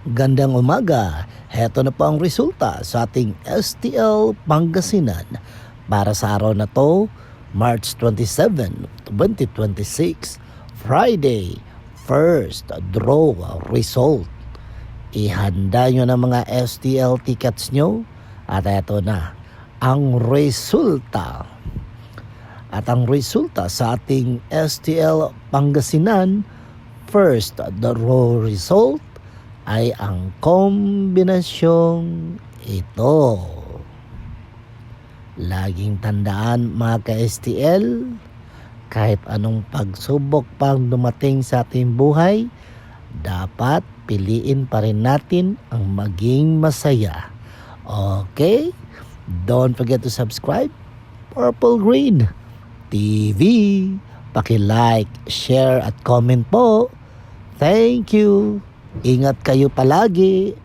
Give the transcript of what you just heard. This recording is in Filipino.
Gandang umaga. Heto na po ang resulta sa ating STL Pangasinan para sa araw na to, March 27, 2026, Friday, first draw result. Ihanda nyo na mga STL tickets nyo at heto na ang resulta. At ang resulta sa ating STL Pangasinan, first draw result ay ang kombinasyong ito. Laging tandaan mga ka-STL, kahit anong pagsubok pang dumating sa ating buhay, dapat piliin pa rin natin ang maging masaya. Okay? Don't forget to subscribe Purple Green TV. Paki-like, share at comment po. Thank you. Ingat kayo palagi.